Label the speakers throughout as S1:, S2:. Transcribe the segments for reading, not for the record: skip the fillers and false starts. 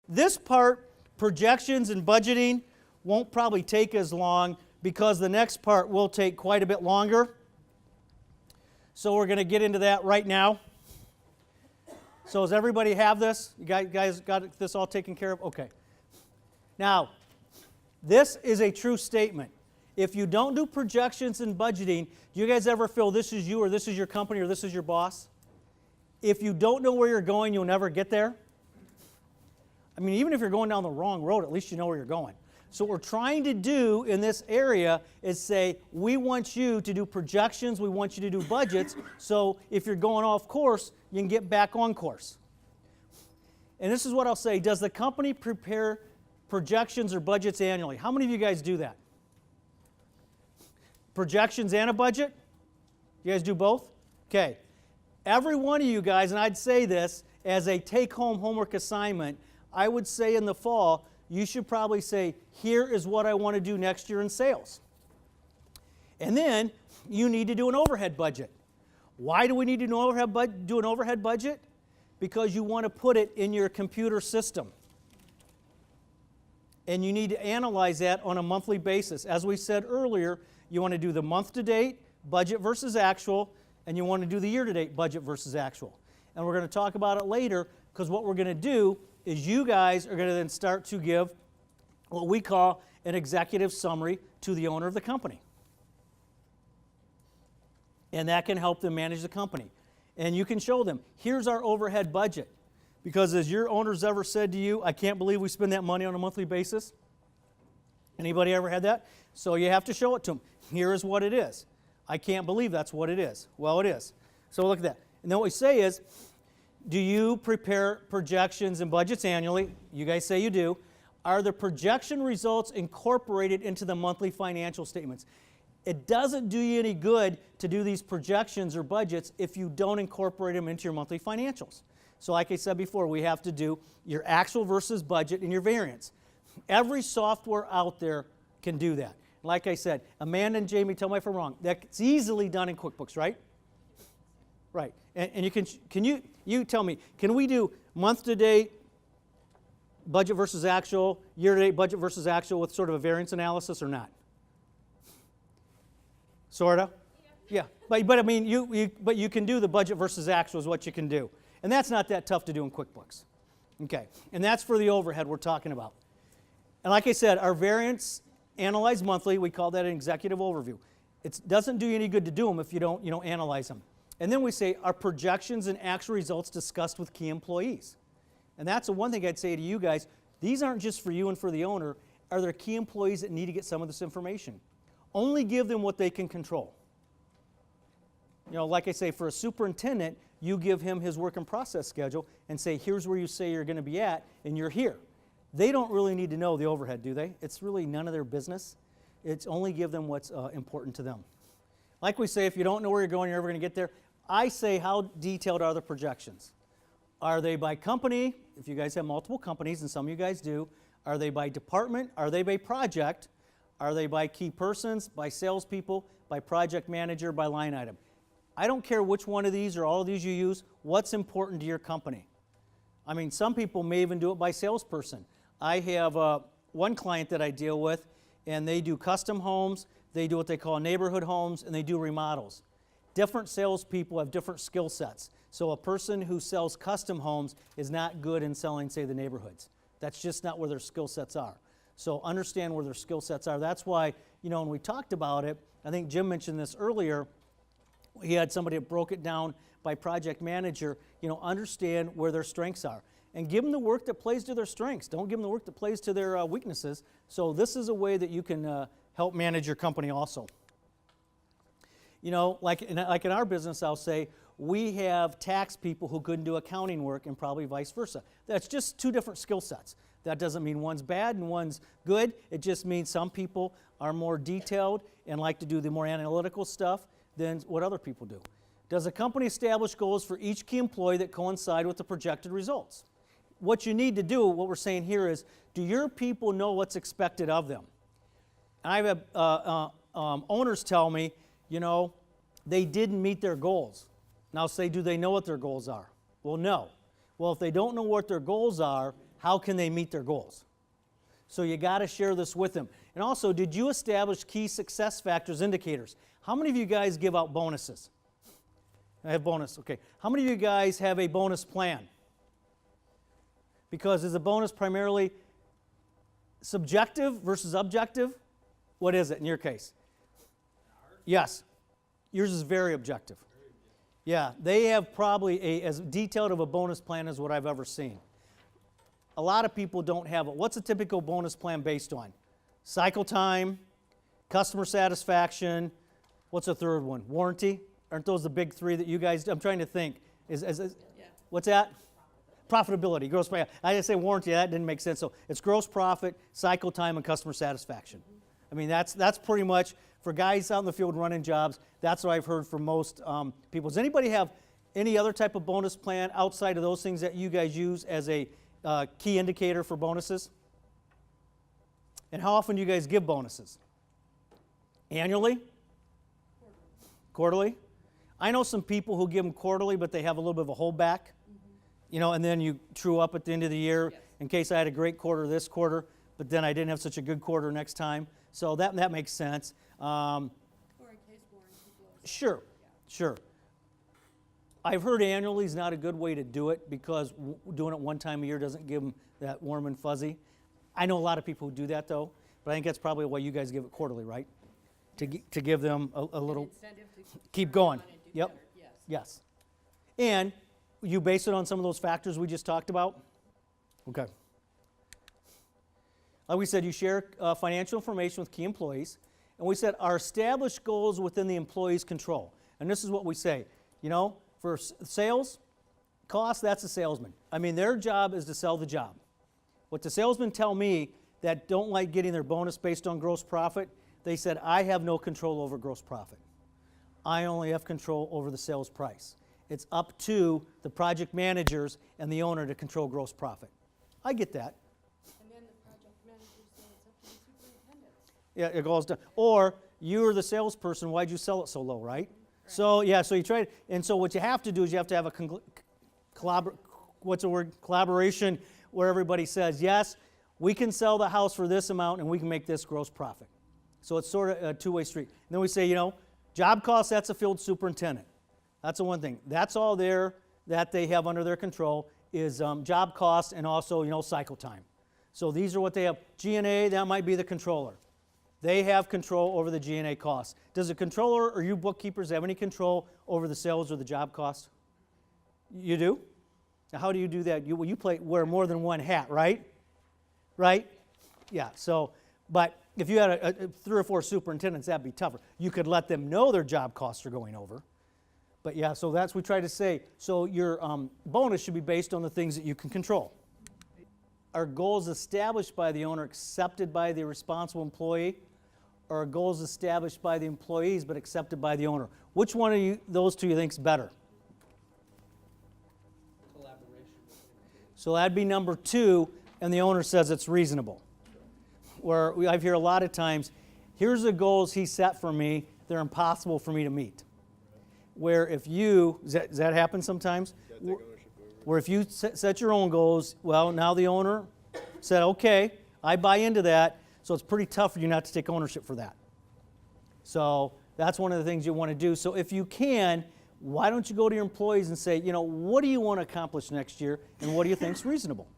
S1: This part, projections and budgeting, won't probably take as long because the next part will take quite a bit longer. So we're going to get into that right now. So does everybody have this? You guys got this all taken care of? Okay. Now, this is a true statement. If you don't do projections and budgeting, do you guys ever feel this is you or this is your company or this is your boss? If you don't know where you're going, you'll never get there. I mean, even if you're going down the wrong road, at least you know where you're going. So what we're trying to do in this area is say, we want you to do projections, we want you to do budgets, so if you're going off course, you can get back on course. And this is what I'll say, does the company prepare projections or budgets annually? How many of you guys do that? Projections and a budget? You guys do both? Okay. Every one of you guys, and I'd say this as a take-home homework assignment, I would say in the fall, you should probably say, here is what I want to do next year in sales. And then you need to do an overhead budget. Why do we need to do an overhead budget? Because you want to put it in your computer system. And you need to analyze that on a monthly basis. As we said earlier, you want to do the month-to-date, budget versus actual, and you want to do the year-to-date, budget versus actual. And we're going to talk about it later, because what we're going to do is you guys are going to then start to give what we call an executive summary to the owner of the company. And that can help them manage the company. And you can show them, here's our overhead budget. Because as your owners ever said to you, I can't believe we spend that money on a monthly basis. Anybody ever had that? So you have to show it to them. Here is what it is. I can't believe that's what it is. Well, it is. So look at that. And then what we say is, do you prepare projections and budgets annually? You guys say you do. Are the projection results incorporated into the monthly financial statements? It doesn't do you any good to do these projections or budgets if you don't incorporate them into your monthly financials. So like I said before, we have to do your actual versus budget and your variance. Every software out there can do that. Like I said, Amanda and Jamie, tell me if I'm wrong, that's easily done in QuickBooks, right? Right. And you tell me, can we do month-to-date budget versus actual, year-to-date budget versus actual with sort of a variance analysis or not? Sort of? Yeah. But I mean, you can do the budget versus actual is what you can do. And that's not that tough to do in QuickBooks. Okay. And that's for the overhead we're talking about. And like I said, our variance analyzed monthly, we call that an executive overview. It doesn't do you any good to do them if you don't analyze them. And then we say, are projections and actual results discussed with key employees? And that's the one thing I'd say to you guys. These aren't just for you and for the owner. Are there key employees that need to get some of this information? Only give them what they can control. Like I say, for a superintendent, you give him his work in process schedule and say, here's where you say you're going to be at, and you're here. They don't really need to know the overhead, do they? It's really none of their business. It's only give them what's important to them. Like we say, if you don't know where you're going, you're never going to get there. I say, how detailed are the projections? Are they by company? If you guys have multiple companies, and some of you guys do, are they by department? Are they by project? Are they by key persons, by salespeople, by project manager, by line item? I don't care which one of these or all of these you use. What's important to your company? I mean, some people may even do it by salesperson. I have one client that I deal with, and they do custom homes, they do what they call neighborhood homes, and they do remodels. Different salespeople have different skill sets. So a person who sells custom homes is not good in selling, say, the neighborhoods. That's just not where their skill sets are. So understand where their skill sets are. That's why, when we talked about it, I think Jim mentioned this earlier, he had somebody that broke it down by project manager, understand where their strengths are. And give them the work that plays to their strengths. Don't give them the work that plays to their weaknesses. So this is a way that you can help manage your company also. Like in our business, I'll say, we have tax people who couldn't do accounting work and probably vice versa. That's just two different skill sets. That doesn't mean one's bad and one's good. It just means some people are more detailed and like to do the more analytical stuff than what other people do. Does a company establish goals for each key employee that coincide with the projected results? What you need to do, what we're saying here is, do your people know what's expected of them? I've had owners tell me, they didn't meet their goals. Now say, do they know what their goals are? Well, no. Well, if they don't know what their goals are, How can they meet their goals? So you got to share this with them. And also, did you establish key success factors indicators? How many of you guys give out bonuses? I have bonus, okay. How many of you guys have a bonus plan? Because is a bonus primarily subjective versus objective? What is it in your case? Yes. Yours is very objective. Yeah, they have probably as detailed of a bonus plan as what I've ever seen. A lot of people don't have it. What's a typical bonus plan based on? Cycle time, customer satisfaction, what's the third one? Warranty? Aren't those the big three that you guys do? I'm trying to think. What's that? Profitability, gross profit. I just say warranty, that didn't make sense. So it's gross profit, cycle time, and customer satisfaction. I mean, that's pretty much, for guys out in the field running jobs, that's what I've heard from most people. Does anybody have any other type of bonus plan outside of those things that you guys use as a key indicator for bonuses? And how often do you guys give bonuses? Annually? Quarterly? I know some people who give them quarterly, but they have a little bit of a holdback. You know, and then you true up at the end of the year in case I had a great quarter this quarter, but then I didn't have such a good quarter next time. So that makes sense.
S2: Or in case warranty blows up.
S1: Sure, sure. I've heard annually is not a good way to do it because doing it one time a year doesn't give them that warm and fuzzy. I know a lot of people who do that though, but I think that's probably why you guys give it quarterly, right? To give them a little,
S2: Incentive to
S1: keep going.
S2: on and do
S1: Yep.
S2: better, yes.
S1: Yes. And you base it on some of those factors we just talked about? Okay. Like we said, you share financial information with key employees. And we said our established goals within the employee's control. And this is what we say. You know, for sales, cost, that's a salesman. I mean, their job is to sell the job. What the salesmen tell me that don't like getting their bonus based on gross profit, they said, I have no control over gross profit. I only have control over the sales price. It's up to the project managers and the owner to control gross profit. I get that.
S2: And then the project manager says it's up to the superintendent.
S1: Yeah, it goes down. Or you're the salesperson, why'd you sell it so low, right? So, yeah, so you try to, and so what you have to do is you have to have a collaboration where everybody says, yes, we can sell the house for this amount and we can make this gross profit. So it's sort of a two-way street. And then we say, you know, job costs, that's a field superintendent. That's the one thing. That's all there that they have under their control is job costs and also, you know, cycle time. So these are what they have. G&A, that might be the controller. They have control over the G&A costs. Does the controller or you bookkeepers have any control over the sales or the job costs? You do? Now, how do you do that? You wear more than one hat, right? Right? Yeah, so, but if you had 3 or 4 superintendents, that'd be tougher. You could let them know their job costs are going over. But yeah, so that's what we try to say. So your bonus should be based on the things that you can control. Are goals established by the owner accepted by the responsible employee? Or are goals established by the employees but accepted by the owner? Which one of those two you think is better?
S3: Collaboration.
S1: So that'd be number 2, and the owner says it's reasonable. Where I hear a lot of times, here's the goals he set for me, they're impossible for me to meet. Where if you, does that happen sometimes? Where if you set your own goals, well, now the owner said, okay, I buy into that, so it's pretty tough for you not to take ownership for that. So that's one of the things you want to do. So if you can, why don't you go to your employees and say, you know, what do you want to accomplish next year, and what do you think is reasonable?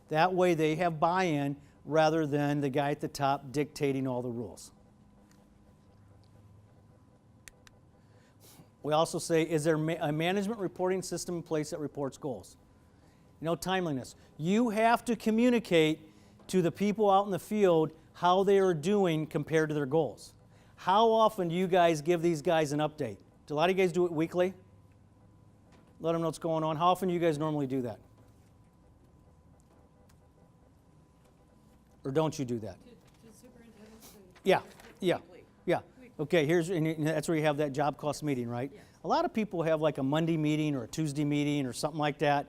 S1: That way they have buy-in rather than the guy at the top dictating all the rules. We also say, is there a management reporting system in place that reports goals? You know, timeliness. You have to communicate to the people out in the field how they are doing compared to their goals. How often do you guys give these guys an update? Do a lot of you guys do it weekly? Let them know what's going on. How often do you guys normally do that? Or don't you do that?
S2: To superintendents and.
S1: Yeah, yeah,
S2: Weekly.
S1: yeah. Okay, and that's where you have that job cost meeting, right?
S2: Yes.
S1: A lot of people have like a Monday meeting or a Tuesday meeting or something like that.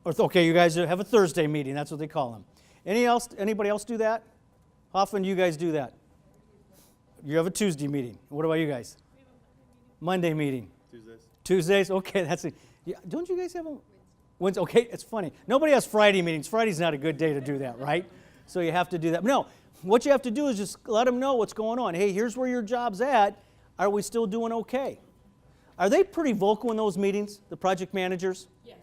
S2: Thursday.
S1: Or, okay, you guys have a Thursday meeting. That's what they call them. Anybody else do that? How often do you guys do that? You have a Tuesday meeting. What about you guys? Monday meeting.
S3: Tuesdays.
S1: Tuesdays? Okay, that's it. Yeah, don't you guys have a Okay, it's funny. Nobody has Friday meetings. Friday's not a good day to do that, right? So you have to do that. No, what you have to do is just let them know what's going on. Hey, here's where your job's at. Are we still doing okay? Are they pretty vocal in those meetings, the project managers?
S2: Yes.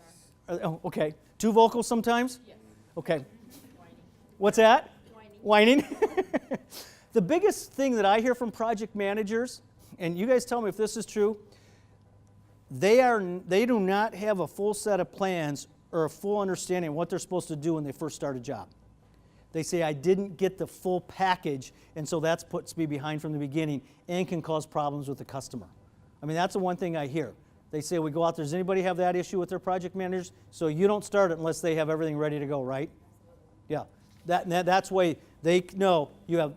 S1: Oh, okay. Too vocal sometimes?
S2: Yes.
S1: Okay. What's that?
S2: Whining.
S1: Whining. The biggest thing that I hear from project managers, and you guys tell me if this is true, they do not have a full set of plans or a full understanding of what they're supposed to do when they first start a job. They say, I didn't get the full package, and so that puts me behind from the beginning and can cause problems with the customer. I mean, that's the one thing I hear. They say, we go out there, does anybody have that issue with their project managers? So you don't start it unless they have everything ready to go, right? Yeah. That's why they know you have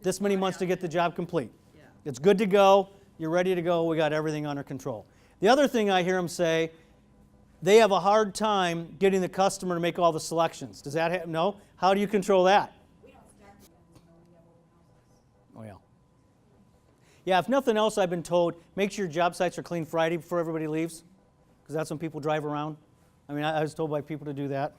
S1: this many months to get the job complete.
S3: Yeah.
S1: It's good to go. You're ready to go. We got everything under control. The other thing I hear them say, they have a hard time getting the customer to make all the selections. Does that happen? No? How do you control that?
S3: We don't start with them until we have open houses.
S1: Oh, yeah. Yeah, if nothing else, I've been told, make sure your job sites are clean Friday before everybody leaves, because that's when people drive around. I mean, I was told by people to do that.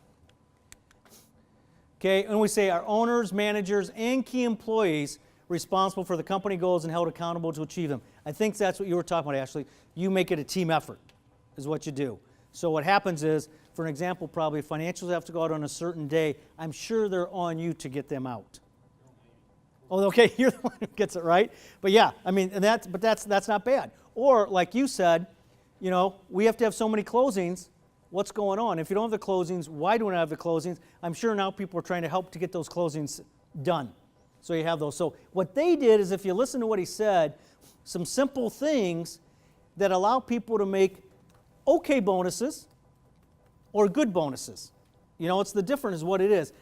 S1: Okay, and we say our owners, managers, and key employees responsible for the company goals and held accountable to achieve them. I think that's what you were talking about, Ashley. You make it a team effort, is what you do. So what happens is, for an example, probably financials have to go out on a certain day. I'm sure they're on you to get them out. Oh, okay, you're the one who gets it right. But yeah, I mean, and that's not bad. Or like you said, you know, we have to have so many closings. What's going on? If you don't have the closings, why do we not have the closings? I'm sure now people are trying to help to get those closings done. So you have those. So what they did is, if you listen to what he said, some simple things that allow people to make okay bonuses or good bonuses. You know, it's the difference is what it is.